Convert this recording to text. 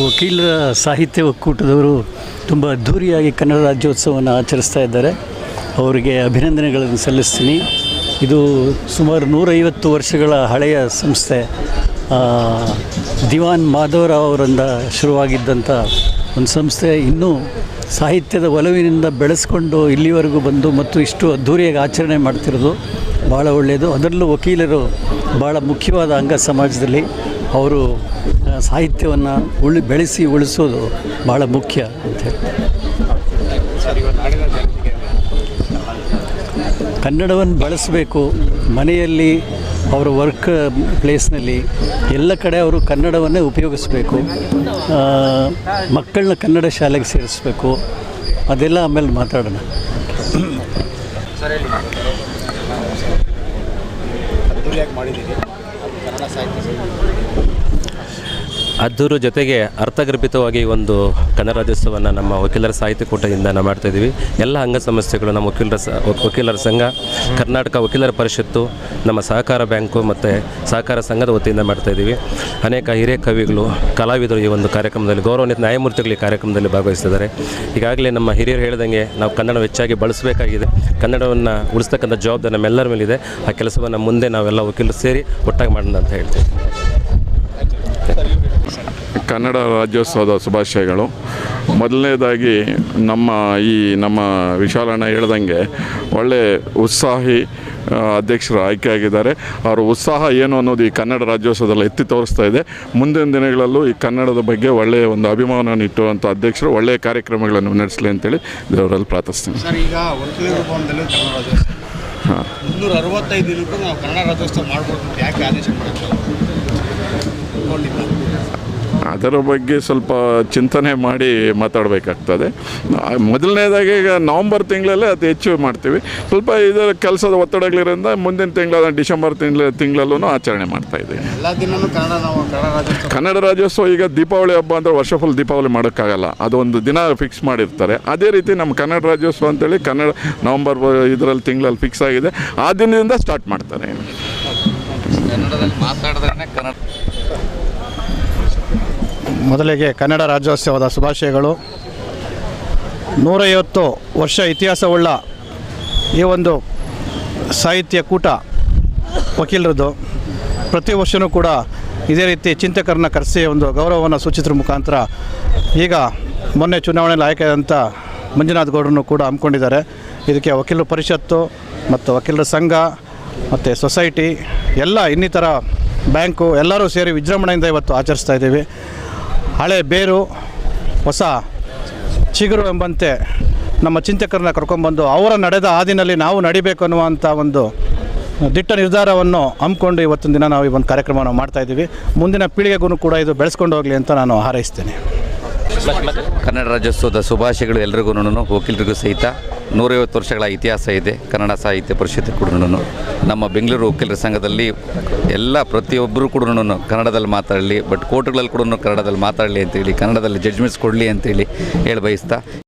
ವಕೀಲರ ಸಾಹಿತ್ಯ ಒಕ್ಕೂಟದವರು ತುಂಬ ಅದ್ಧೂರಿಯಾಗಿ ಕನ್ನಡ ರಾಜ್ಯೋತ್ಸವವನ್ನು ಆಚರಿಸ್ತಾ ಇದ್ದಾರೆ. ಅವರಿಗೆ ಅಭಿನಂದನೆಗಳನ್ನು ಸಲ್ಲಿಸ್ತೀನಿ. ಇದು ಸುಮಾರು 150 ವರ್ಷಗಳ ಹಳೆಯ ಸಂಸ್ಥೆ. ದಿವಾನ್ ಮಾಧವರಾವ್ ಅವರಿಂದ ಶುರುವಾಗಿದ್ದಂಥ ಒಂದು ಸಂಸ್ಥೆ ಇನ್ನೂ ಸಾಹಿತ್ಯದ ಒಲವಿನಿಂದ ಬೆಳೆಸ್ಕೊಂಡು ಇಲ್ಲಿವರೆಗೂ ಬಂದು ಮತ್ತು ಇಷ್ಟು ಅದ್ಧೂರಿಯಾಗಿ ಆಚರಣೆ ಮಾಡ್ತಿರೋದು ಭಾಳ ಒಳ್ಳೆಯದು. ಅದರಲ್ಲೂ ವಕೀಲರು ಭಾಳ ಮುಖ್ಯವಾದ ಅಂಗ ಸಮಾಜದಲ್ಲಿ. ಅವರು ಸಾಹಿತ್ಯವನ್ನು ಬೆಳೆಸಿ ಉಳಿಸೋದು ಭಾಳ ಮುಖ್ಯ ಅಂಥೇಳಿ. ಕನ್ನಡವನ್ನು ಬಳಸಬೇಕು. ಮನೆಯಲ್ಲಿ ಅವರ ವರ್ಕ್ ಪ್ಲೇಸ್ನಲ್ಲಿ ಎಲ್ಲ ಕಡೆ ಅವರು ಕನ್ನಡವನ್ನೇ ಉಪಯೋಗಿಸಬೇಕು. ಮಕ್ಕಳನ್ನ ಕನ್ನಡ ಶಾಲೆಗೆ ಸೇರಿಸಬೇಕು. ಅದೆಲ್ಲ ಆಮೇಲೆ ಮಾತಾಡೋಣ. ಅದ್ದೂರು ಜೊತೆಗೆ ಅರ್ಥಗರ್ಭಿತವಾಗಿ ಒಂದು ಕನ್ನಡ ರಾಜ್ಯೋತ್ಸವವನ್ನು ನಮ್ಮ ವಕೀಲರ ಸಾಹಿತ್ಯ ಕೂಟದಿಂದ ನಾವು ಮಾಡ್ತಾಯಿದ್ದೀವಿ. ಎಲ್ಲ ಅಂಗ ಸಂಸ್ಥೆಗಳು, ನಮ್ಮ ವಕೀಲರ ಸಂಘ, ಕರ್ನಾಟಕ ವಕೀಲರ ಪರಿಷತ್ತು, ನಮ್ಮ ಸಹಕಾರ ಬ್ಯಾಂಕು ಮತ್ತು ಸಹಕಾರ ಸಂಘದ ವತಿಯಿಂದ ಮಾಡ್ತಾಯಿದ್ದೀವಿ. ಅನೇಕ ಹಿರಿಯ ಕವಿಗಳು, ಕಲಾವಿದರು ಈ ಒಂದು ಕಾರ್ಯಕ್ರಮದಲ್ಲಿ, ಗೌರವಾನ್ವಿತ ನ್ಯಾಯಮೂರ್ತಿಗಳು ಈ ಕಾರ್ಯಕ್ರಮದಲ್ಲಿ ಭಾಗವಹಿಸ್ತಿದ್ದಾರೆ. ಈಗಾಗಲೇ ನಮ್ಮ ಹಿರಿಯರು ಹೇಳಿದಂಗೆ ನಾವು ಕನ್ನಡ ಹೆಚ್ಚಾಗಿ ಬಳಸಬೇಕಾಗಿದೆ. ಕನ್ನಡವನ್ನು ಉಳಿಸ್ತಕ್ಕಂಥ ಜವಾಬ್ದಾರಿ ನಮ್ಮೆಲ್ಲರ ಮೇಲಿದೆ. ಆ ಕೆಲಸವನ್ನು ಮುಂದೆ ನಾವೆಲ್ಲ ವಕೀಲರು ಸೇರಿ ಒಟ್ಟಾಗಿ ಮಾಡೋಣ ಅಂತ ಹೇಳ್ತೀವಿ. ಕನ್ನಡ ರಾಜ್ಯೋತ್ಸವದ ಶುಭಾಶಯಗಳು. ಮೊದಲನೇದಾಗಿ ನಮ್ಮ ವಿಶಾಲಣ್ಣ ಹೇಳ್ದಂಗೆ ಒಳ್ಳೆ ಉತ್ಸಾಹಿ ಅಧ್ಯಕ್ಷರು ಆಯ್ಕೆಯಾಗಿದ್ದಾರೆ. ಅವರ ಉತ್ಸಾಹ ಏನು ಅನ್ನೋದು ಈ ಕನ್ನಡ ರಾಜ್ಯೋತ್ಸವದಲ್ಲಿ ಎತ್ತಿ ತೋರಿಸ್ತಾ ಇದೆ. ಮುಂದಿನ ದಿನಗಳಲ್ಲೂ ಈ ಕನ್ನಡದ ಬಗ್ಗೆ ಒಳ್ಳೆಯ ಒಂದು ಅಭಿಮಾನವನ್ನು ಇಟ್ಟುವಂಥ ಅಧ್ಯಕ್ಷರು ಒಳ್ಳೆಯ ಕಾರ್ಯಕ್ರಮಗಳನ್ನು ನಡೆಸಲಿ ಅಂತೇಳಿ ದೇವರಲ್ಲಿ ಪ್ರಾರ್ಥಿಸ್ತೀನಿ. ಸರ್, ಈಗ ವಕೀಲರ ಭವನದಲ್ಲಿ ಕನ್ನಡ ರಾಜ್ಯೋತ್ಸವ 365 ದಿನಕ್ಕೂ ನಾವು ಕನ್ನಡ ರಾಜ್ಯೋತ್ಸವ ಮಾಡ್ಬೋದು, ಯಾಕೆ ಆದೇಶ ಮಾಡ್ತೀವಿ? ಅದರ ಬಗ್ಗೆ ಸ್ವಲ್ಪ ಚಿಂತನೆ ಮಾಡಿ ಮಾತಾಡಬೇಕಾಗ್ತದೆ. ಮೊದಲನೇದಾಗಿ ಈಗ ನವಂಬರ್ ತಿಂಗಳಲ್ಲೇ ಅತಿ ಹೆಚ್ಚು ಮಾಡ್ತೀವಿ. ಸ್ವಲ್ಪ ಇದರ ಕೆಲಸದ ಒತ್ತಡಗಳಿರೋದ್ರಿಂದ ಮುಂದಿನ ತಿಂಗಳ ಡಿಸೆಂಬರ್ ತಿಂಗಳಲ್ಲೂ ಆಚರಣೆ ಮಾಡ್ತಾಯಿದ್ದೀವಿ. ಎಲ್ಲ ದಿನವೂ ಕನ್ನಡ ರಾಜ್ಯೋತ್ಸವ. ಈಗ ದೀಪಾವಳಿ ಹಬ್ಬ ಅಂದರೆ ವರ್ಷ ಫುಲ್ ದೀಪಾವಳಿ ಮಾಡೋಕ್ಕಾಗಲ್ಲ, ಅದೊಂದು ದಿನ ಫಿಕ್ಸ್ ಮಾಡಿರ್ತಾರೆ. ಅದೇ ರೀತಿ ನಮ್ಮ ಕನ್ನಡ ರಾಜ್ಯೋತ್ಸವ ಅಂತೇಳಿ ಕನ್ನಡ ನವಂಬರ್ ಇದರಲ್ಲಿ ತಿಂಗಳಲ್ಲಿ ಫಿಕ್ಸ್ ಆಗಿದೆ. ಆ ದಿನದಿಂದ ಸ್ಟಾರ್ಟ್ ಮಾಡ್ತಾರೆ. ಕನ್ನಡದಲ್ಲಿ ಮಾತಾಡಿದ್ರೆ ಕನ್ನಡ. ಮೊದಲಿಗೆ ಕನ್ನಡ ರಾಜ್ಯೋತ್ಸವದ ಶುಭಾಶಯಗಳು. 150 ವರ್ಷ ಇತಿಹಾಸವುಳ್ಳ ಈ ಒಂದು ಸಾಹಿತ್ಯ ಕೂಟ ವಕೀಲರದ್ದು. ಪ್ರತಿ ವರ್ಷವೂ ಕೂಡ ಇದೇ ರೀತಿ ಚಿಂತಕರನ್ನ ಕರೆಸಿ ಒಂದು ಗೌರವವನ್ನು ಸೂಚಿಸುವ ಮುಖಾಂತರ ಈಗ ಮೊನ್ನೆ ಚುನಾವಣೆಯಲ್ಲಿ ಆಯ್ಕೆಯಾದಂಥ ಮಂಜುನಾಥ್ ಗೌಡರನ್ನು ಕೂಡ ಹಮ್ಮಿಕೊಂಡಿದ್ದಾರೆ. ಇದಕ್ಕೆ ವಕೀಲರ ಪರಿಷತ್ತು ಮತ್ತು ವಕೀಲರ ಸಂಘ ಮತ್ತು ಸೊಸೈಟಿ ಎಲ್ಲ ಇನ್ನಿತರ ಬ್ಯಾಂಕು ಎಲ್ಲರೂ ಸೇರಿ ವಿಜೃಂಭಣೆಯಿಂದ ಇವತ್ತು ಆಚರಿಸ್ತಾ ಇದ್ದೀವಿ. ಹಳೆ ಬೇರು ಹೊಸ ಚಿಗುರು ಎಂಬಂತೆ ನಮ್ಮ ಚಿಂತಕರನ್ನ ಕರ್ಕೊಂಡ್ಬಂದು ಅವರ ನಡೆದ ಹಾದಿನಲ್ಲಿ ನಾವು ನಡಿಬೇಕು ಅನ್ನುವಂಥ ಒಂದು ದಿಟ್ಟ ನಿರ್ಧಾರವನ್ನು ಹಮ್ಮಿಕೊಂಡು ಇವತ್ತಿನ ದಿನ ನಾವು ಈ ಒಂದು ಕಾರ್ಯಕ್ರಮವನ್ನು ಮಾಡ್ತಾಯಿದ್ದೀವಿ. ಮುಂದಿನ ಪೀಳಿಗೆಗೂ ಕೂಡ ಇದು ಬೆಳೆಸ್ಕೊಂಡು ಹೋಗಲಿ ಅಂತ ನಾನು ಹಾರೈಸ್ತೇನೆ. ಕನ್ನಡ ರಾಜ್ಯೋತ್ಸವದ ಶುಭಾಶಯಗಳು ಎಲ್ರಿಗೂ. ವಕೀಲರಿಗೂ ಸಹಿತ 150 ವರ್ಷಗಳ ಇತಿಹಾಸ ಇದೆ ಕನ್ನಡ ಸಾಹಿತ್ಯ ಪರಿಷತ್ತು ಕೂಡ. ನಮ್ಮ ಬೆಂಗಳೂರು ವಕೀಲರ ಸಂಘದಲ್ಲಿ ಎಲ್ಲ ಪ್ರತಿಯೊಬ್ಬರು ಕೂಡ ಕನ್ನಡದಲ್ಲಿ ಮಾತಾಡಲಿ, ಬಟ್ ಕೋರ್ಟ್ಗಳಲ್ಲಿ ಕೂಡ ಕನ್ನಡದಲ್ಲಿ ಮಾತಾಡಲಿ ಅಂತೇಳಿ, ಕನ್ನಡದಲ್ಲಿ ಜಡ್ಜ್ಮೆಂಟ್ಸ್ ಕೊಡಲಿ ಅಂತೇಳಿ ಹೇಳಿ ಬಯಸ್ತಾ